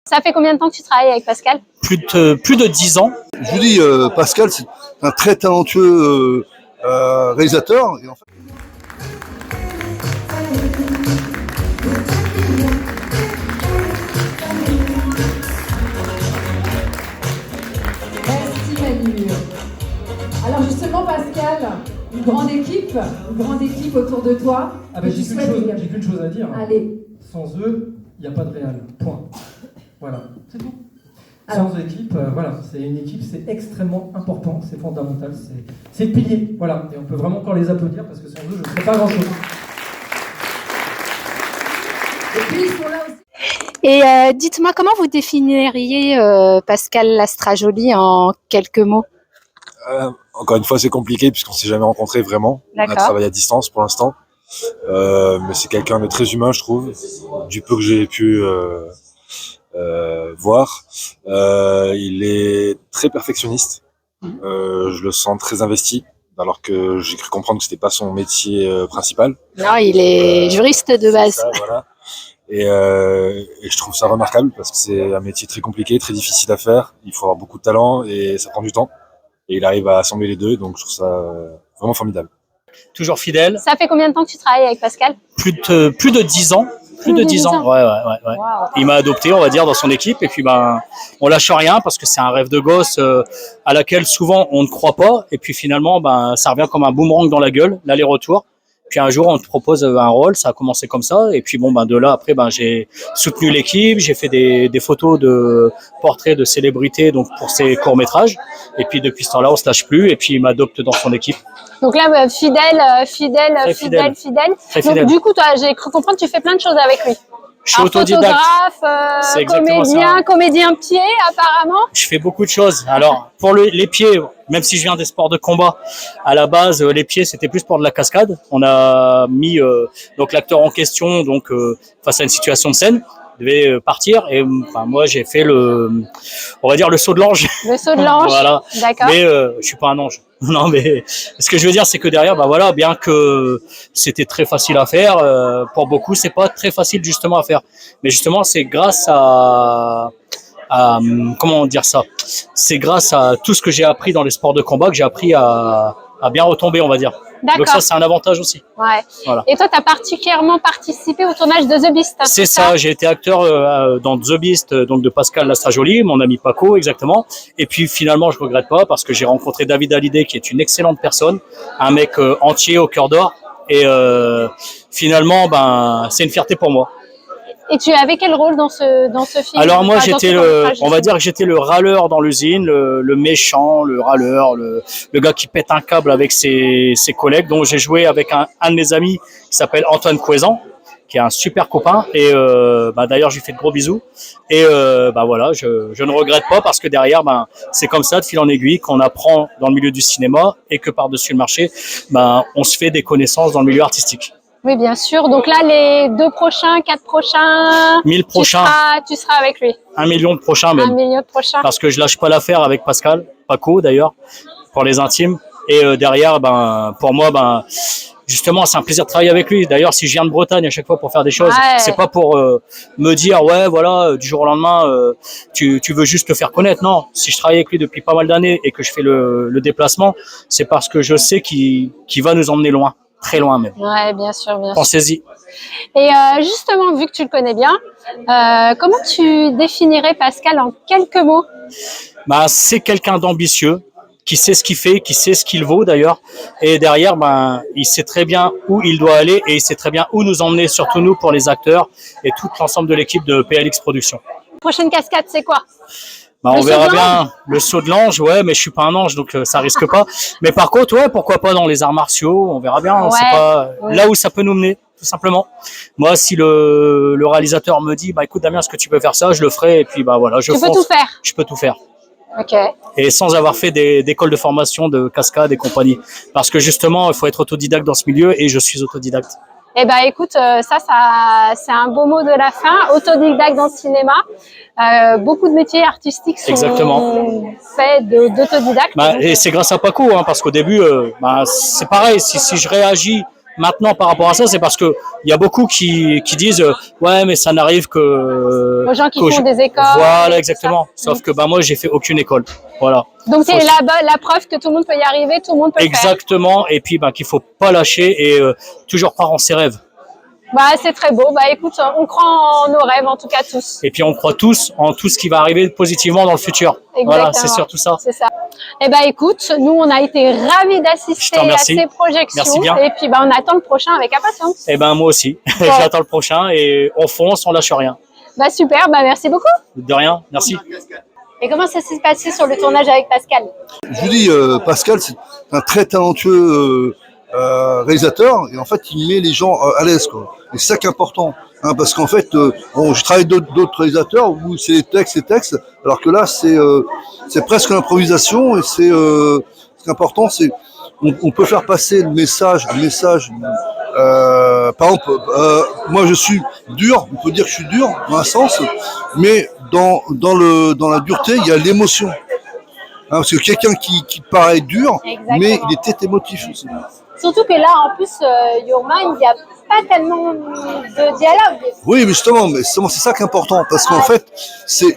Ça fait combien de temps que tu travailles avec Pascal? Plus de 10 ans. Je vous dis, Pascal, c'est un très talentueux réalisateur. Et en fait... Merci Manu. Alors justement Pascal, une grande équipe autour de toi. Ah ben j'ai qu'une chose à dire. Allez. Sans eux, il n'y a pas de réal. Point. Voilà, c'est tout. Alors. Sans équipe, voilà, c'est une équipe, c'est extrêmement important, c'est fondamental, c'est le pilier. Voilà, et on peut vraiment encore les applaudir parce que sans eux, je ne ferais pas grand-chose. Et puis ils sont là aussi. Et dites-moi, comment vous définiriez Pascal Lastrajoli en quelques mots? Encore une fois, c'est compliqué puisqu'on s'est jamais rencontrés vraiment. On a travaillé à distance pour l'instant. Mais c'est quelqu'un de très humain, je trouve, du peu que j'ai pu voir. Il est très perfectionniste. Je le sens très investi, alors que j'ai cru comprendre que c'était pas son métier principal. Non, il est juriste de base. Ça, voilà. Et je trouve ça remarquable parce que c'est un métier très compliqué, très difficile à faire. Il faut avoir beaucoup de talent et ça prend du temps. Et il arrive à assembler les deux, donc je trouve ça vraiment formidable. Toujours fidèle. Ça fait combien de temps que tu travailles avec Pascal? Plus de 10 ans. Plus de 10 ans. Ouais. Wow. Il m'a adopté, on va dire, dans son équipe. Et puis, on lâche rien parce que c'est un rêve de gosse à laquelle souvent on ne croit pas. Et puis finalement, ça revient comme un boomerang dans la gueule, l'aller-retour. Puis un jour, on te propose un rôle, ça a commencé comme ça. Et puis de là, après, j'ai soutenu l'équipe, j'ai fait des photos de portraits de célébrités donc pour ses courts-métrages. Et puis depuis ce temps-là, on se lâche plus. Et puis il m'adopte dans son équipe. Donc là, fidèle. Très fidèle. Donc du coup, toi, j'ai cru comprendre que tu fais plein de choses avec lui. Je suis autodidacte. Photographe, comédien pied, apparemment. Je fais beaucoup de choses. Alors, pour les pieds, même si je viens des sports de combat, à la base, les pieds, c'était plus pour de la cascade. On a mis donc l'acteur en question donc face à une situation de scène, devait partir et moi j'ai fait on va dire le saut de l'ange. Le saut de l'ange. Voilà. D'accord. Mais je suis pas un ange. Non, mais ce que je veux dire, c'est que derrière, bien que c'était très facile à faire, pour beaucoup, c'est pas très facile justement à faire. Mais justement, c'est grâce à comment dire ça? C'est grâce à tout ce que j'ai appris dans les sports de combat que j'ai appris à bien retomber, on va dire. D'accord. Donc ça, c'est un avantage aussi. Ouais. Voilà. Et toi, tu as particulièrement participé au tournage de The Beast. C'est ça, j'ai été acteur dans The Beast, donc de Pascal Lastrajoli, mon ami Paco, exactement. Et puis finalement, je regrette pas parce que j'ai rencontré David Hallyday, qui est une excellente personne, un mec entier au cœur d'or. Et finalement, c'est une fierté pour moi. Et tu avais quel rôle dans ce film? Alors moi, on va dire que j'étais le râleur dans l'usine, le méchant, le râleur, le gars qui pète un câble avec ses collègues. Donc j'ai joué avec un de mes amis qui s'appelle Antoine Couezan, qui est un super copain. Et d'ailleurs, je lui fais de gros bisous. Et voilà, je ne regrette pas parce que derrière, c'est comme ça, de fil en aiguille, qu'on apprend dans le milieu du cinéma et que par-dessus le marché, on se fait des connaissances dans le milieu artistique. Oui, bien sûr. Donc là, les 2 prochains, 4 prochains... 1000 prochains. Tu seras avec lui. 1 million de prochains même. 1 million de prochains. Parce que je lâche pas l'affaire avec Pascal, Paco d'ailleurs, pour les intimes. Et derrière, pour moi, justement, c'est un plaisir de travailler avec lui. D'ailleurs, si je viens de Bretagne à chaque fois pour faire des choses, c'est pas pour me dire, du jour au lendemain, tu veux juste te faire connaître. Non, si je travaille avec lui depuis pas mal d'années et que je fais le déplacement, c'est parce que je sais qu'il va nous emmener loin. Très loin même. Ouais, bien sûr. Pensez-y. Et justement, vu que tu le connais bien, comment tu définirais Pascal en quelques mots? C'est quelqu'un d'ambitieux, qui sait ce qu'il fait, qui sait ce qu'il vaut d'ailleurs. Et derrière, il sait très bien où il doit aller et il sait très bien où nous emmener, surtout nous pour les acteurs et tout l'ensemble de l'équipe de PLX Productions. Prochaine cascade, c'est quoi? On verra bien le saut de l'ange, mais je suis pas un ange, donc ça risque pas. Mais par contre, pourquoi pas dans les arts martiaux, on verra bien. C'est pas là où ça peut nous mener, tout simplement. Moi, si le réalisateur me dit, écoute Damien, est-ce que tu peux faire ça, je le ferai. Et puis voilà, Tu peux tout faire. Je peux tout faire. Ok. Et sans avoir fait d'école de formation de cascade et compagnie, parce que justement, il faut être autodidacte dans ce milieu et je suis autodidacte. Eh ben, écoute, ça c'est un beau mot de la fin. Autodidacte dans le cinéma. Beaucoup de métiers artistiques sont faits d'autodidactes. Et c'est grâce à Paco, parce qu'au début, c'est pareil. Si je réagis maintenant par rapport à ça, c'est parce que il y a beaucoup qui disent ouais, mais ça n'arrive que aux gens qui font des écoles. Voilà, exactement. Sauf que moi, j'ai fait aucune école. Voilà. Donc c'est la preuve que tout le monde peut y arriver, tout le monde peut le faire. Exactement. Et puis qu'il faut pas lâcher et toujours croire en ses rêves. C'est très beau. Écoute, on croit en nos rêves, en tout cas tous. Et puis on croit tous en tout ce qui va arriver positivement dans le futur. Exactement. Voilà, c'est surtout ça. C'est ça. Écoute, nous on a été ravis d'assister à ces projections. Merci bien. Et puis on attend le prochain avec impatience. Moi aussi. Bon. J'attends le prochain et on fonce, on lâche rien. Super, merci beaucoup. De rien, merci. Et comment ça s'est passé sur le tournage avec Pascal? Je vous dis, Pascal, c'est un très talentueux réalisateur et en fait il met les gens à l'aise, quoi. Et c'est ça qui est important, hein, parce qu'en fait je travaille d'autres réalisateurs où c'est les textes, alors que là c'est presque l'improvisation et c'est ce qui est important, c'est on peut faire passer le message par exemple moi je suis dur, on peut dire que je suis dur dans un sens, mais dans la dureté il y a l'émotion, hein, parce que quelqu'un qui paraît dur, exactement, mais il était émotif aussi. Surtout que là, en plus, Yourman, il n'y a pas tellement de dialogue. Oui, mais justement, c'est ça qui est important, parce qu'en fait,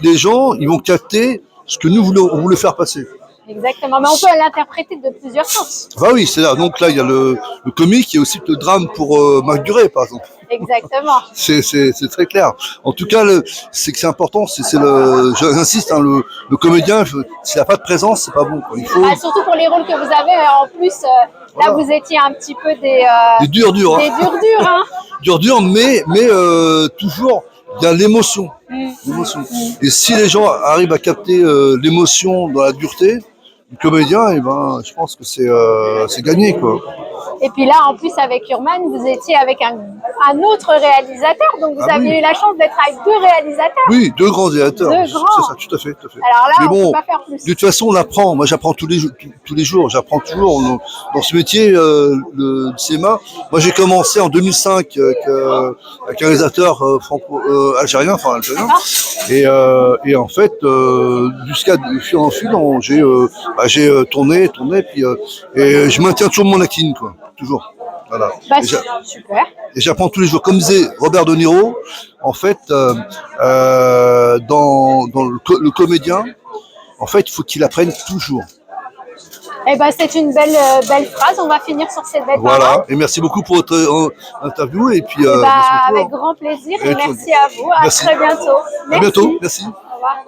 les gens, ils vont capter ce que nous on voulait faire passer. Exactement, mais on peut l'interpréter de plusieurs sens. Oui, c'est là. Donc là, il y a le comique, il y a aussi le drame pour Marc Duret, par exemple. Exactement. C'est très clair. En tout cas, c'est que c'est important. J'insiste, hein, le comédien, s'il n'a pas de présence, c'est pas bon, quoi. Il faut... surtout pour les rôles que vous avez, en plus, là, vous étiez un petit peu des durs. Des durs, mais toujours, il y a l'émotion. Et si les gens arrivent à capter l'émotion dans la dureté, le comédien, je pense que c'est gagné, quoi. Et puis là, en plus, avec Yourman, vous étiez avec un autre réalisateur, donc vous aviez eu la chance d'être avec deux réalisateurs. Oui, deux grands réalisateurs. C'est ça, tout à fait. Alors là, mais bon, on peut pas faire plus. De toute façon, on apprend. Moi, j'apprends tous les jours. J'apprends toujours dans ce métier, le cinéma. Moi, j'ai commencé en 2005 avec un réalisateur algérien. Et en fait, jusqu'à fil en fil, j'ai tourné, puis et je maintiens toujours mon acting, quoi. Toujours. Voilà. Super. Et j'apprends tous les jours. Comme disait Robert De Niro, en fait, dans le comédien, en fait, il faut qu'il apprenne toujours. C'est une belle phrase. On va finir sur cette belle Voilà. parole. Et merci beaucoup pour votre interview. Et puis, avec grand plaisir. Et merci à vous. À très bientôt. À bientôt. Merci. Au revoir.